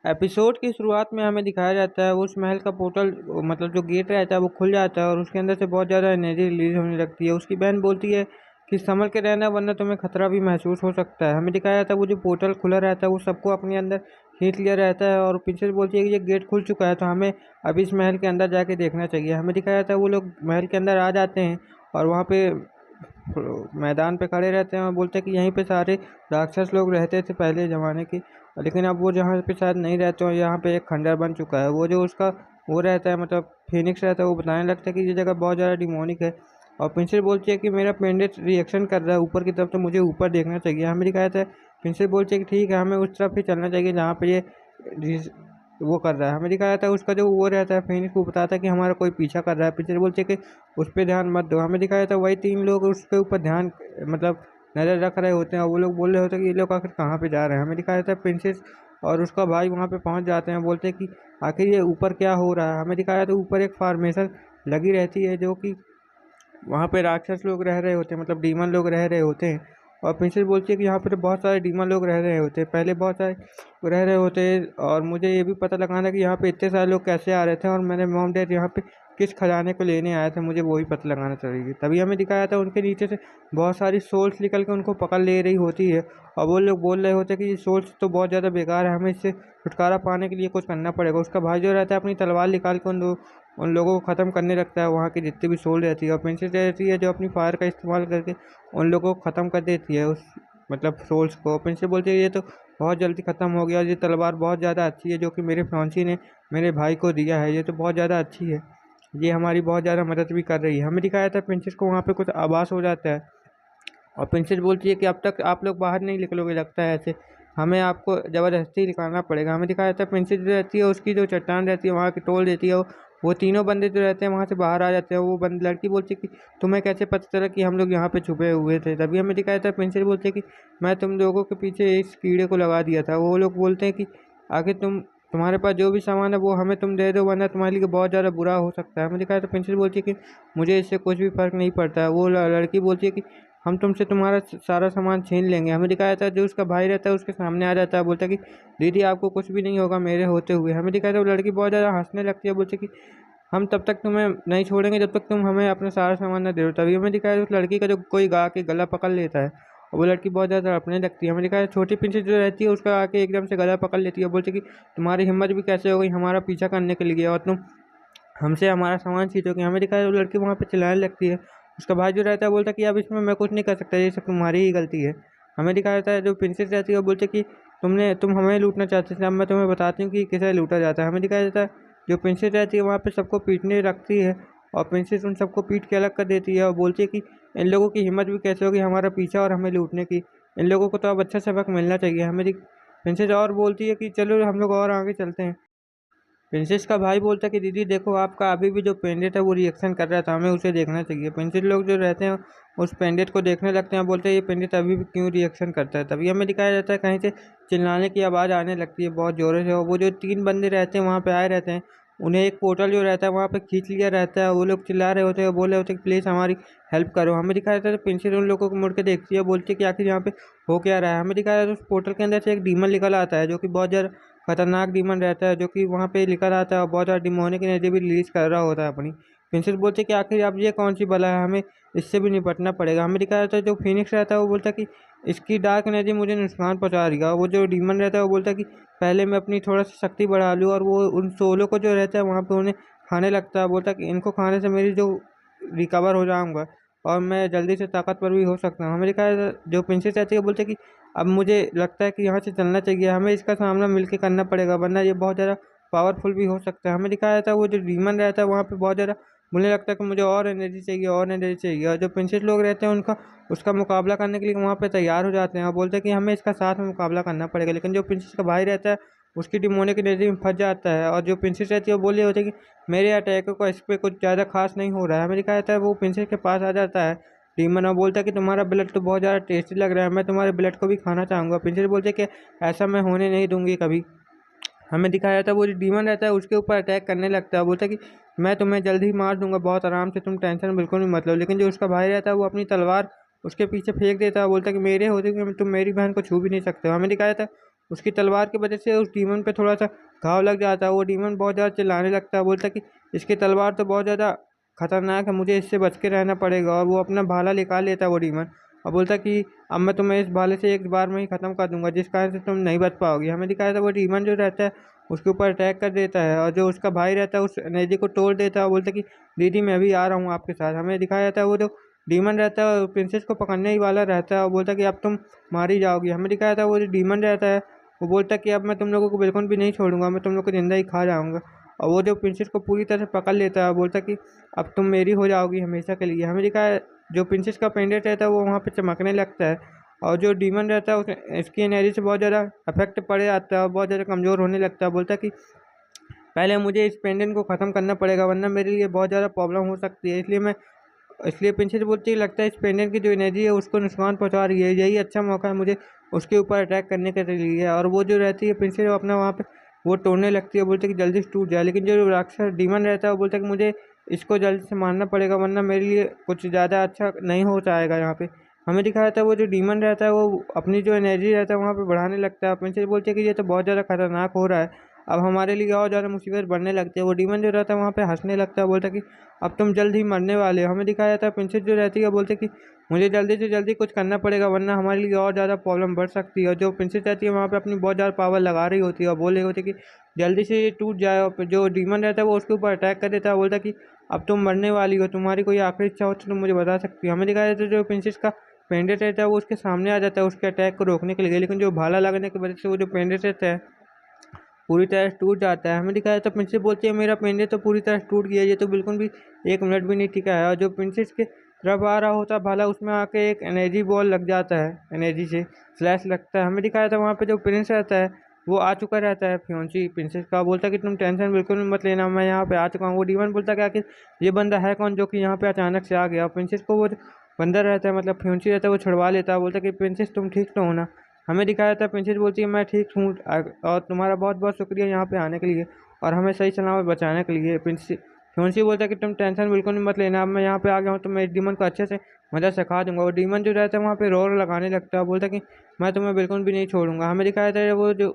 Episode की शुरुआत में हमें दिखाया जाता है उस महल का पोर्टल, मतलब जो गेट रहता है वो खुल जाता है और उसके अंदर से बहुत ज़्यादा एनर्जी रिलीज होने लगती है। उसकी बहन बोलती है कि संभल के रहना वरना तुम्हें खतरा भी महसूस हो सकता है। हमें दिखाया जाता है वो जो पोर्टल खुला रहता है वो सबको अपने अंदर खींच लिया रहता है और प्रिंसेस बोलती है कि ये गेट खुल चुका है तो हमें अभी इस महल के अंदर जाके देखना चाहिए। हमें दिखाया जाता है वो लोग महल के अंदर आ जाते हैं और वहाँ पे मैदान पे खड़े रहते हैं और बोलते हैं कि यहीं पे सारे राक्षस लोग रहते थे पहले ज़माने के, लेकिन अब वो जहाँ पे शायद नहीं रहते हो, यहाँ पे एक खंडर बन चुका है। वो जो उसका वो रहता है, मतलब फिनिक्स रहता है, वो बताने लगता है कि ये जगह बहुत ज़्यादा डिमोनिक है। और प्रिंसेस बोलती है कि मेरा पेंडेंट रिएक्शन कर रहा है ऊपर की तरफ, तो मुझे ऊपर देखना चाहिए। हमें दिखाया था प्रिंसेस बोलती है कि ठीक है, हमें उस तरफ ही चलना चाहिए जहाँ पे ये वो कर रहा है। हमें दिखाया था उसका जो वो रहता है फिनिक्स, वो बताता है कि हमारा कोई पीछा कर रहा है। प्रिंसेस बोलती है कि उस पर ध्यान मत दो। हमें दिखाया था वही तीन लोग उसके ऊपर ध्यान, मतलब नज़र रख रहे होते हैं और वो लोग बोल रहे होते हैं कि ये लोग आखिर कहाँ पे जा रहे हैं। हमें दिखाया था प्रिंसेस और उसका भाई वहाँ पे पहुँच जाते हैं, बोलते हैं कि आखिर ये ऊपर क्या हो रहा है। हमें दिखाया था ऊपर एक फार्मेशन लगी रहती है जो कि वहाँ पे राक्षस लोग रह रहे होते हैं, मतलब डीमन लोग रह रहे होते हैं। और प्रिंसेस बोलती है कि यहाँ पे तो बहुत सारे डीमन लोग रह रहे होते हैं, पहले बहुत सारे रह रहे होते हैं और मुझे ये भी पता लगाना है कि यहाँ पे इतने सारे लोग कैसे आ रहे थे और मेरे मॉम डैड यहाँ पे किस खजाने को लेने आए थे, मुझे वो भी पता लगाना चाहिए। तभी हमें दिखाया था उनके नीचे से बहुत सारी सोल्स निकल के उनको पकड़ ले रही होती है और वो लोग बोल रहे होते हैं कि ये सोल्स तो बहुत ज़्यादा बेकार है, हमें इससे छुटकारा पाने के लिए कुछ करना पड़ेगा। उसका भाई जो रहता है अपनी तलवार निकाल के उन लोगों को ख़त्म करने लगता है, वहाँ की जितनी भी सोल रहती है। और प्रिंसेस रहती है जो अपनी फायर का इस्तेमाल करके उन लोगों को ख़त्म कर देती है, उस मतलब सोल्स को। प्रिंसेस बोलती है ये तो बहुत जल्दी ख़त्म हो गया और ये तलवार बहुत ज़्यादा अच्छी है जो कि मेरे फियांसी ने मेरे भाई को दिया है, ये तो बहुत ज़्यादा अच्छी है, ये हमारी बहुत ज़्यादा मदद भी कर रही है। हमें दिखाया था प्रिंसेस को वहाँ पे कुछ आभास हो जाता है और प्रिंसेस बोलती है कि अब तक आप लोग बाहर नहीं निकलोगे लगता है ऐसे, हमें आपको ज़बरदस्ती निकालना पड़ेगा। हमें दिखाया जाता है प्रिंसेस जो रहती है उसकी जो चट्टान रहती है वहाँ की तोड़ देती है, वो तीनों बंदे जो रहते हैं वहाँ से बाहर आ जाते हैं। वो बंद लड़की बोलती है कि तुम्हें कैसे पता चला कि हम लोग यहाँ पे छुपे हुए थे। तभी हमें दिखाया जाता है प्रिंसेस बोलती है कि मैं तुम लोगों के पीछे इस कीड़े को लगा दिया था। वो लोग बोलते हैं कि आखिर तुम्हारे पास जो भी सामान है वो हमें तुम दे दो वरना तुम्हारे लिए बहुत ज़्यादा बुरा हो सकता है। हमें दिखाया तो प्रिंसेस बोलती है कि मुझे इससे कुछ भी फ़र्क नहीं पड़ता है। वो लड़की बोलती है कि हम तुमसे तुम्हारा सारा सामान छीन लेंगे। हमें दिखाया जाता है जो उसका भाई रहता है उसके सामने आ जाता है, बोलता है कि दीदी आपको कुछ भी नहीं होगा मेरे होते हुए। हमें दिखाया था वो लड़की बहुत ज़्यादा हंसने लगती है, बोलती है कि हम तब तक तुम्हें नहीं छोड़ेंगे जब तक तुम हमें अपना सारा सामान न दे दो। तभी हमें दिखाया उस लड़की का जो कोई गा के गला पकड़ लेता है और वो लड़की बहुत ज़्यादा तड़पने लगती है। हमें दिखाया छोटी प्रिंसेस जो रहती है उसका आके एकदम से गला पकड़ लेती है और बोलती है कि तुम्हारी हिम्मत भी कैसे हो गई हमारा पीछा करने के लिए और तुम हमसे हमारा सामान छीनोगे। हमें दिखाया वो लड़की वहाँ पे चिल्लाने लगती है। उसका भाई जो रहता है बोलता है कि अब इसमें मैं कुछ नहीं कर सकता, ये सब तुम्हारी ही गलती है। हमें दिखाया जाता है जो प्रिंसेस रहती है वो बोलती है कि तुम हमें लूटना चाहते थे, अब मैं तुम्हें बताती हूँ कि किसे लूटा जाता है। हमें दिखाया जाता है जो प्रिंसेस रहती है वहाँ पे सबको पीटने लगती है और प्रिंसेस उन सबको पीट के अलग कर देती है और बोलती है कि इन लोगों की हिम्मत भी कैसे होगी हमारा पीछा और हमें लूटने की, इन लोगों को तो अब अच्छा सबक मिलना चाहिए। प्रिंसेस और बोलती है कि चलो हम लोग और आगे चलते हैं। प्रिंसेस का भाई बोलता है कि दीदी देखो आपका अभी भी जो पेंडेंट है वो रिएक्शन कर रहा था, हमें उसे देखना चाहिए। प्रिंसेस लोग जो रहते हैं उस पेंडेंट को देखने लगते हैं, बोलते हैं ये पेंडेंट अभी भी क्यों रिएक्शन करता है। तभी हमें दिखाया जाता है कहीं से चिल्लाने की आवाज़ आने लगती है बहुत ज़ोरों से और वो जो तीन बंदे रहते हैं वहाँ पे आए रहते हैं, उन्हें एक पोर्टल जो रहता है वहाँ पे खींच लिया रहता है। वो लोग चिल्ला रहे होते हैं, बोल रहे होते हैं कि प्लीज़ हमारी हेल्प करो। हमें दिखाया जाता है तो प्रिंसेस उन लोगों को मुड़ के देखती है, बोलती है कि आखिर यहाँ पे हो क्या रहा है। हमें दिखाया जाता है उस पोर्टल के अंदर से एक डीमन निकल आता है जो कि बहुत ज़्यादा खतरनाक डीमन रहता है, जो कि वहाँ पे लिखा रहता है और बहुत ज़्यादा डिमोनिक एनर्जी भी रिलीज कर रहा होता है अपनी। प्रिंसेस बोलती है कि आखिर अब ये कौन सी बला है, हमें इससे भी निपटना पड़ेगा। हमें दिखाया जाता है जो फिनिक्स रहता है वो बोलता है कि इसकी डार्क एनर्जी मुझे नुकसान पहुँचा रही है। और वो जो डीमन रहता है वो बोलता है कि पहले मैं अपनी थोड़ा सा शक्ति बढ़ा लूँ और वो उन सोलों को जो रहता है वहाँ पे उन्हें खाने लगता है। बोलता है कि इनको खाने से मेरी जो रिकवर हो जाऊँगा और मैं जल्दी से ताकतवर भी हो सकता हूँ। हमें दिखाया जो प्रिंसेस रहती है बोलते हैं कि अब मुझे लगता है कि यहाँ से चलना चाहिए, हमें इसका सामना मिलके करना पड़ेगा वरना ये बहुत ज़्यादा पावरफुल भी हो सकता है। हमें दिखाया जाता है वो जो डीमन रहता है वहाँ पे बहुत ज़्यादा मुझे लगता है कि मुझे और एनर्जी चाहिए और एनर्जी चाहिए, और जो प्रिंसेस लोग रहते हैं उनका उसका मुकाबला करने के लिए वहाँ पे तैयार हो जाते हैं और बोलते हैं कि हमें इसका साथ में मुकाबला करना पड़ेगा। लेकिन जो प्रिंसेस का भाई रहता है उसकी डिमोनिक एनर्जी में फंस जाता है और जो प्रिंसेस रहती है वो बोल रही होती है कि मेरे अटैकों का इस पर कुछ ज़्यादा खास नहीं हो रहा है। हमें दिखाया जाता है वो प्रिंसेस के पास आ जाता है डीमन और बोलता है कि तुम्हारा ब्लड तो बहुत ज़्यादा टेस्टी लग रहा है, मैं तुम्हारे ब्लड को भी खाना चाहूँगा। प्रिंसेस बोलते हैं कि ऐसा मैं होने नहीं दूंगी कभी। हमें दिखाया जाता है वो जो डीमन रहता है उसके ऊपर अटैक करने लगता है, बोलता है कि मैं तुम्हें जल्द ही मार दूंगा बहुत आराम से, तुम टेंशन बिल्कुल नहीं मत लो। लेकिन जो उसका भाई रहता है वो अपनी तलवार उसके पीछे फेंक देता है, बोलता है कि मेरे होते हुए तुम मेरी बहन को छू भी नहीं सकते हो। हमें दिखाया जाता है उसकी तलवार की वजह से उस डीमन पे थोड़ा सा घाव लग जाता है। वो डीमन बहुत ज़्यादा चिल्लाने लगता है, बोलता है कि इसकी तलवार तो बहुत ज़्यादा खतरनाक है, मुझे इससे बच के रहना पड़ेगा। और वो अपना भाला निकाल लेता है वो डीमन, और बोलता है कि अब मैं तुम्हें इस भाले से एक बार में ही खत्म कर दूंगा, जिस कारण से तुम नहीं बच पाओगी। हमें दिखाया था वो डीमन जो रहता है उसके ऊपर अटैक कर देता है, और जो उसका भाई रहता है उस एनर्जी को तोड़ देता है और बोलता है कि दीदी मैं भी आ रहा हूँ आपके साथ। हमें दिखाया जाता है वो जो डीमन रहता है प्रिंसेस को पकड़ने ही वाला रहता है और बोलता है कि अब तुम मारी जाओगी। हमें दिखाया था वो जो डीमन रहता है वो बोलता है कि अब मैं तुम लोगों को बिल्कुल भी नहीं छोड़ूंगा, मैं तुम लोग को जिंदा ही खा जाऊंगा। और वो जो प्रिंसेस को पूरी तरह से पकड़ लेता है, बोलता है कि अब तुम मेरी हो जाओगी हमेशा के लिए। हमें दिखाया जो प्रिंसेस का पेंडेंट रहता है वो वहाँ पे चमकने लगता है, और जो डीमन रहता है इसकी एनर्जी से बहुत ज़्यादा इफेक्ट पड़ जाता है और बहुत ज़्यादा कमज़ोर होने लगता है। बोलता है कि पहले मुझे इस पेंडेंट को ख़त्म करना पड़ेगा, वरना मेरे लिए बहुत ज़्यादा प्रॉब्लम हो सकती है। इसलिए प्रिंसेस बोलती है लगता है इस पेंडेंट की जो एनर्जी है उसको नुकसान पहुंचा रही है, यही अच्छा मौका है मुझे उसके ऊपर अटैक करने के लिए। और वो जो रहती है प्रिंसेस वो अपना वहाँ पे वो तोड़ने लगती है, बोलते है कि जल्दी से टूट जाए। लेकिन जो राक्षस डीमन रहता है वो बोलता है कि मुझे इसको जल्दी से मारना पड़ेगा, वरना मेरे लिए कुछ ज़्यादा अच्छा नहीं हो जाएगा यहाँ पे। हमें दिखाया था वो जो डीमन रहता है वो अपनी जो एनर्जी रहता है वहाँ पे बढ़ाने लगता है। प्रिंसेस बोलती है कि ये तो बहुत ज़्यादा खतरनाक हो रहा है, अब हमारे लिए और ज़्यादा मुसीबत बढ़ने लगती है। वो डीमन जो रहता है वहाँ पे हंसने लगता है, बोलता है कि अब तुम जल्द ही मरने वाले हो। हमें दिखाया जाता है प्रिंसेस जो रहती है बोलते कि मुझे जल्दी से जल्दी कुछ करना पड़ेगा, वरना हमारे लिए और ज़्यादा प्रॉब्लम बढ़ सकती है। और जो प्रिंसेस रहती है वहाँ पे अपनी बहुत ज़्यादा पावर लगा रही होती है और बोल रही होती है कि जल्दी से ये टूट जाए। और फिर जो डीमन रहता है वो उसके ऊपर अटैक कर देता है, बोलता है कि अब तुम मरने वाली हो, तुम्हारी कोई आखिरी इच्छा हो तो तुम मुझे बता सकती हो। हमें दिखाया जाता है जो प्रिंसेस का पेंडेंट रहता है वो उसके सामने आ जाता है उसके अटैक को रोकने के लिए, लेकिन जो भाला लगने की वजह से वो जो पेंडेंट रहता है पूरी तरह से टूट जाता है। हमें दिखाया तो प्रिंसेस बोलती है मेरा पेंडेंट तो पूरी तरह से टूट गया, ये तो बिल्कुल भी 1 मिनट भी नहीं टिका है। और जो प्रिंसेस के तरफ आ रहा होता है भाला उसमें आके एक एनर्जी बॉल लग जाता है, एनर्जी से स्लैश लगता है। हमें दिखाया था वहाँ पे जो प्रिंस रहता है वो आ चुका रहता है फ्योंची प्रिंसेस का, बोलता है कि तुम टेंशन बिल्कुल भी मत लेना, मैं यहाँ पे आ चुका हूँ। वो डीमन बोलता है कि आखिर ये बंदा है कौन जो कि यहाँ पे अचानक से आ गया। और प्रिंसेस को वो जो बंदा रहता है मतलब फ्योंची रहता है वो छुड़वा लेता है, बोलता है कि प्रिंसेस तुम ठीक तो हो ना। हमें दिखाया था प्रिंसेस बोलती है मैं ठीक हूँ, और तुम्हारा बहुत बहुत शुक्रिया यहाँ पे आने के लिए और हमें सही सलामत बचाने के लिए। प्रिंसेस फ्योंसी बोलता है कि तुम टेंशन बिल्कुल भी मत लेना, अब मैं यहाँ पे आ गया हूँ तो मैं इस डीमन को अच्छे से मदद सिखा दूंगा। और डीमन जो रहता है वहाँ पे रोर लगाने लगता है, बोलता है कि मैं तुम्हें बिल्कुल भी नहीं छोड़ूंगा। हमें दिखाया था वो जो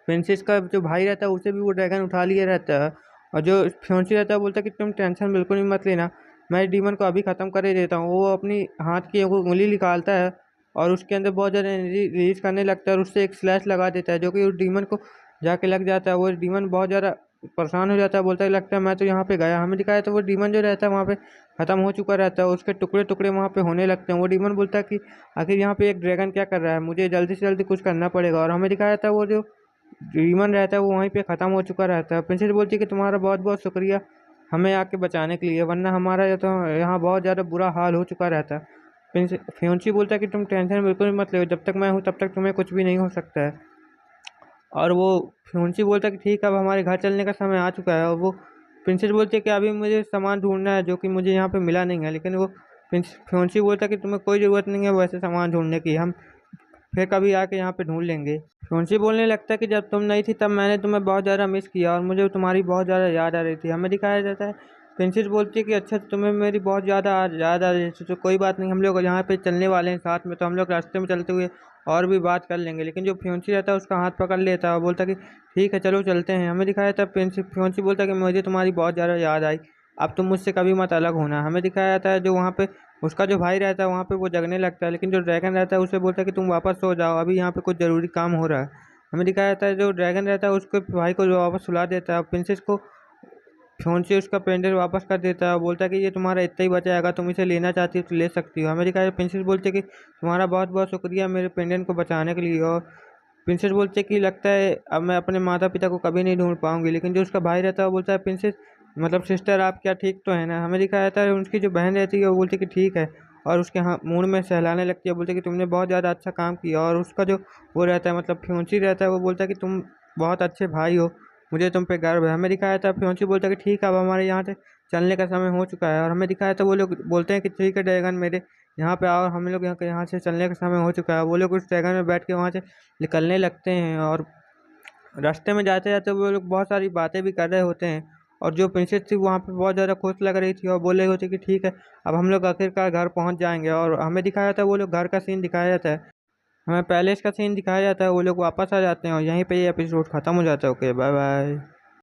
प्रिंसेस का जो भाई रहता है उसे भी वो ड्रैगन उठा लिया रहता है, और जो फ्योंसी रहता है बोलता है कि तुम टेंशन बिल्कुल भी मत लेना, मैं इस डीमन को अभी ख़त्म कर ही देता हूँ। वो अपनी हाथ की वो उंगली निकालता है और उसके अंदर बहुत ज़्यादा एनर्जी रिलीज करने लगता है और उससे एक स्लैश लगा देता है जो कि उस डीमन को जाके लग जाता है। वो डीमन बहुत ज़्यादा परेशान हो जाता है, बोलता है लगता है मैं तो यहाँ पे गया। हमें दिखाया तो वो डीमन जो रहता है वहाँ पे ख़त्म हो चुका रहता है, उसके टुकड़े टुकड़े वहाँ पे होने लगते हैं। वो डीमन बोलता है कि आखिर यहाँ पे एक ड्रैगन क्या कर रहा है, मुझे जल्दी से जल्दी कुछ करना पड़ेगा। और हमें दिखाया था वो जो रीमन रहता है वो वहीं पे ख़त्म हो चुका रहता है। प्रिंसेस बोलती है कि तुम्हारा बहुत बहुत शुक्रिया हमें आके बचाने के लिए, वरना हमारा ये तो यहाँ बहुत ज़्यादा बुरा हाल हो चुका रहता है। प्रिंस फ्योंची बोलता है कि तुम टेंशन बिल्कुल भी मत लो, जब तक मैं हूँ तब तक तुम्हें कुछ भी नहीं हो सकता है। और वो फ्योंची बोलता है कि ठीक है अब हमारे घर चलने का समय आ चुका है। और वो प्रिंसेस बोलती है कि अभी मुझे सामान ढूंढना है जो कि मुझे यहाँ पे मिला नहीं है, लेकिन वो प्रिंस फ्योंची बोलता है कि तुम्हें कोई ज़रूरत नहीं है वैसे सामान ढूंढने की, हम फिर कभी आके यहाँ पे ढूंढ लेंगे। फ्योंसी बोलने लगता है कि जब तुम नहीं थी तब मैंने तुम्हें बहुत ज़्यादा मिस किया और मुझे तुम्हारी बहुत ज़्यादा याद आ रही थी। हमें दिखाया जाता है प्रिंसेस बोलती है कि अच्छा तुम्हें मेरी बहुत ज़्यादा याद आ रही है, तो कोई बात नहीं, हम लोग यहाँ पे चलने वाले हैं साथ में, तो हम लोग रास्ते में चलते हुए और भी बात कर लेंगे। लेकिन जो फ्योंसी रहता है उसका हाथ पकड़ लेता है और बोलता है कि ठीक है चलो चलते हैं। हमें दिखाया था प्रिंस फ्योंसी बोलता है कि मुझे तुम्हारी बहुत ज़्यादा याद आई, अब तुम मुझसे कभी मत अलग होना। हमें दिखाया जाता है जो वहाँ पे उसका जो भाई रहता है वहाँ पे वो जगने लगता है, लेकिन जो ड्रैगन रहता है उसे बोलता है कि तुम वापस सो जाओ, अभी यहाँ पे कुछ ज़रूरी काम हो रहा है। हमें दिखाया जाता है जो ड्रैगन रहता है उसके भाई को जो वापस सुला देता है, प्रिंसेस को फ़ोन से उसका पेंडेंट वापस कर देता है और बोलता है कि ये तुम्हारा इतना ही बचा है, अगर तुम इसे लेना चाहती हो तो ले सकती हो। हमें दिखाया है प्रिंसेस बोलती है कि तुम्हारा बहुत बहुत शुक्रिया मेरे पेंडेंट को बचाने के लिए। और प्रिंसेस बोलती है कि लगता है अब मैं अपने माता पिता को कभी नहीं ढूंढ पाऊंगी। लेकिन जो उसका भाई रहता है वो बोलता है प्रिंसेस मतलब सिस्टर आप क्या ठीक तो है ना। हमें दिखाया जाता है उसकी जो बहन रहती है वो बोलती है कि ठीक है, और उसके हाँ मुंह में सहलाने लगती है, बोलती है कि तुमने बहुत ज़्यादा अच्छा काम किया। और उसका जो वो रहता है मतलब फ्योंची रहता है वो बोलता है कि तुम बहुत अच्छे भाई हो, मुझे तुम पे गर्व है। हमें दिखाया था फ्योंची बोलता है कि ठीक है अब हमारे यहाँ से चलने का समय हो चुका है। और हमें दिखाया था वो लोग बोलते हैं कि ठीक है ड्रैगन मेरे यहाँ पे आओ, हम लोग यहाँ से चलने का समय हो चुका है। वो लोग उस ड्रैगन में बैठ के वहाँ से निकलने लगते हैं, और रास्ते में जाते जाते वो लोग बहुत सारी बातें भी कर रहे होते हैं। और जो प्रिंसेस थी वहाँ पे बहुत ज़्यादा खुश लग रही थी और बोल रही होती कि ठीक है अब हम लोग आखिरकार घर पहुँच जाएंगे। और हमें दिखाया था वो लोग घर का सीन दिखाया जाता है। हमें पैलेस का सीन दिखाया जाता है, वो लोग वापस आ जाते हैं और यहीं पे ये एपिसोड खत्म हो जाता है। Okay bye bye.